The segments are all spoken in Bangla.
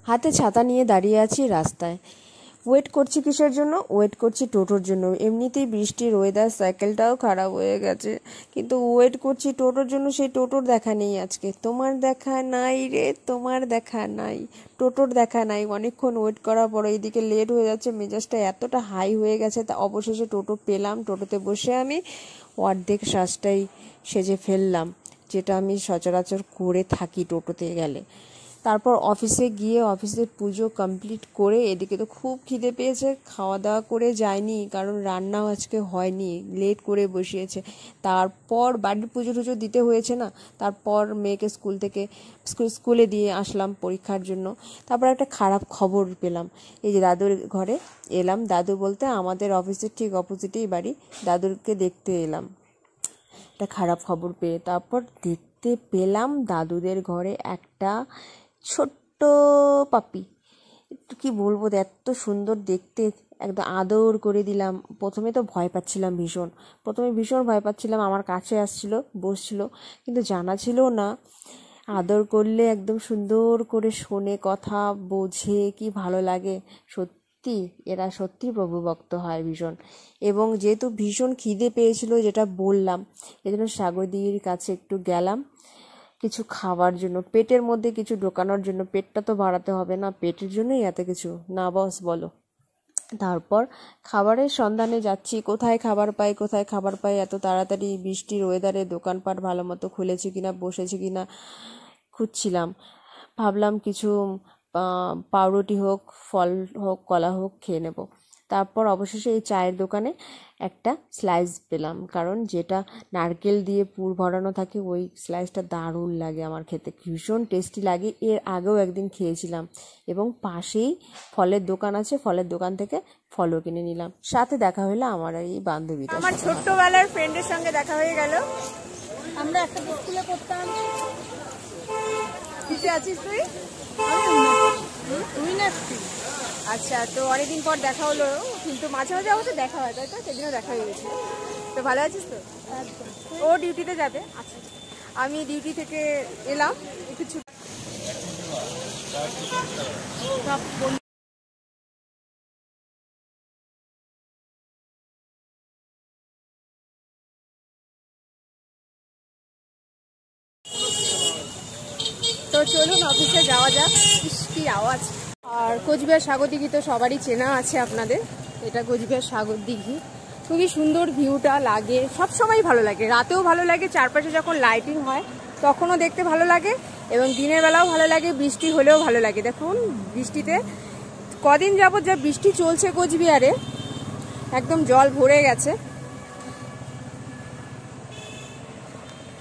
হাতে ছাতা নিয়ে দাঁড়িয়ে আছি রাস্তায়। ওয়েট করছি কিসের জন্য? ওয়েট করছি টোটোর জন্য। এমনিতেই বৃষ্টির ওয়েদার, সাইকেলটাও খারাপ হয়ে গেছে, কিন্তু ওয়েট করছি টোটোর জন্য। সেই টোটোর দেখা নেই আজকে। তোমার দেখা নাই রে, তোমার দেখা নাই, টোটোর দেখা নাই। অনেকক্ষণ ওয়েট করার পর এইদিকে লেট হয়ে যাচ্ছে, মেজাজটা এতটা হাই হয়ে গেছে। তা অবশেষে টোটো পেলাম। টোটোতে বসে আমি অর্ধেক শ্বাসটাই সেজে ফেললাম, যেটা আমি সচরাচর করে থাকি টোটোতে গেলে। তারপর অফিসে গিয়ে অফিসের পুজো কমপ্লিট করে, এদিকে তো খুব খিদে পেয়েছে, খাওয়া দাওয়া করে যায়নি, কারণ রান্নাও আজকে হয়নি, লেট করে বসিয়েছে। তারপর বাড়ির পুজো টুজো দিতে হয়েছে না, তারপর মেয়েকে স্কুলে দিয়ে আসলাম পরীক্ষার জন্য। তারপর একটা খারাপ খবর পেলাম। এই যে দাদুর ঘরে এলাম, দাদু বলতে আমাদের অফিসের ঠিক অপোজিটেই বাড়ি, দাদুরকে দেখতে এলাম একটা খারাপ খবর পেয়ে। তারপর দেখতে পেলাম দাদুদের ঘরে একটা ছোট্ট পাপি। একটু কি বলবো, এত সুন্দর দেখতে, একদম আদর করে দিলাম। প্রথমে তো ভয় পাচ্ছিলাম ভীষণ ভয় পাচ্ছিলাম। আমার কাছে আসছিল, বসছিল, কিন্তু জানা ছিল না আদর করলে একদম সুন্দর করে শোনে, কথা বোঝে, কি ভালো লাগে। সত্যি এরা সত্যি প্রভুভক্ত হয় ভীষণ। এবং যেহেতু ভীষণ খিদে পেয়েছিল, যেটা বললাম, এজন্য সাগরদিঘির কাছে একটু গেলাম কিছু খাওয়ার জন্য, পেটের মধ্যে কিছু ঢোকানোর জন্য। পেটটা তো বাড়াতে হবে না, পেটের জন্যই এত কিছু না বস, বলো। তারপর খাবারের সন্ধানে যাচ্ছি, কোথায় খাবার পাই এত তাড়াতাড়ি বৃষ্টির ওয়েদারে। দোকানপাট ভালো মতো খুলেছে কিনা, বসেছে কিনা খুঁজছিলাম। ভাবলাম কিছু পাউরুটি হোক, ফল হোক, কলা হোক খেয়ে নেব। তারপর অবশেষে এই চায়ের দোকানে একটা স্লাইস পেলাম, কারণ যেটা নারকেল দিয়ে পুর ভরানো থাকে ওই স্লাইসটা দারুণ লাগে আমার খেতে, ভীষণ টেস্টি লাগে। এর আগেও একদিন খেয়েছিলাম। এবং পাশেই ফলের দোকান আছে, ফলের দোকান থেকে ফলও কিনে নিলাম। সাথে দেখা হলো আমার এই বান্ধবীটা, আমার ছোট্টবেলার ফ্রেন্ডের সঙ্গে দেখা হয়ে গেল। আমরা একটা স্কুলে পড়তাম। কিসে আছিস তুই? আচ্ছা, তো অনেকদিন পর দেখা হলো, কিন্তু মাঝে মাঝে অবশ্য দেখা হয়, তাই তো? সেদিনও দেখা হয়ে গেছে। তো ভালো আছিস তো? ও ডিউটিতে যাবে। আচ্ছা, আমি ডিউটি থেকে এলাম কিছু। তো চলুন অফিসে যাওয়া যাক। কি আওয়াজ! আর কোচবিহার সাগরদিঘি তো সবারই চেনা আছে আপনাদের। এটা কোচবিহার সাগরদিঘি, খুবই সুন্দর ভিউটা লাগে, সব সময় ভালো লাগে, রাতেও ভালো লাগে, চারপাশে যখন লাইটিং হয় তখনও দেখতে ভালো লাগে, এবং দিনের বেলাও ভালো লাগে, বৃষ্টি হলেও ভালো লাগে। দেখুন বৃষ্টিতে কদিন যাবত যা বৃষ্টি চলছে কোচবিহারে, একদম জল ভরে গেছে,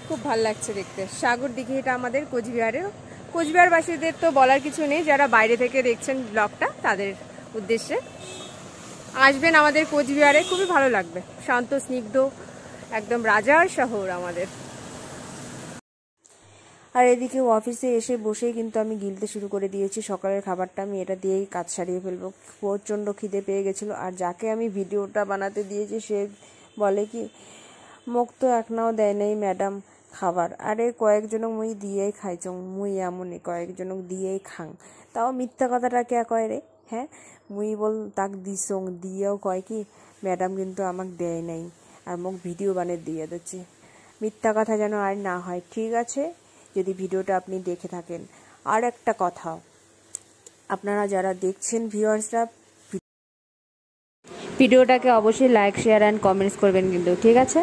খুব ভালো লাগছে দেখতে। সাগরদিঘি এটা আমাদের কোচবিহারের। কোচবিহারবাসীদের তো বলার কিছু নেই, যারা বাইরে থেকে দেখছেন ব্লগটা তাদের উদ্দেশ্যে, আসবেন আমাদের কোচবিহারে, খুবই ভালো লাগবে, শান্ত স্নিগ্ধ, একদম রাজার শহর আমাদের। আর এদিকে অফিসে এসে বসেই কিন্তু আমি গিলতে শুরু করে দিয়েছি সকালের খাবারটা। আমি এটা দিয়েই কাজ সারিয়ে ফেলবো, প্রচণ্ড খিদে পেয়ে গেছিলো। আর যাকে আমি ভিডিওটা বানাতে দিয়েছি সে বলে কি, মোক তো একনাও দেয় নাই ম্যাডাম খাবার। আরে কয়েকজনক মুই দিয়েই খাইছং, মুই এমনই কয়েকজনক দিয়েই খাং। তাও মিথ্যা কথাটা কে কয় রে? হ্যাঁ, মুই বল তাক দিছং, দিয়েও কয় কি ম্যাডাম কিন্তু আমাকে দেয় নাই, আর মোক ভিডিও বানিয়ে দিয়ে দিচ্ছে। মিথ্যা কথা যেন আর না হয়, ঠিক আছে? যদি ভিডিওটা আপনি দেখে থাকেন। আর একটা কথা, আপনারা যারা দেখছেন ভিউয়ার্সরা, ভিডিওটাকে অবশ্যই লাইক, শেয়ার অ্যান্ড কমেন্টস করবেন কিন্তু, ঠিক আছে?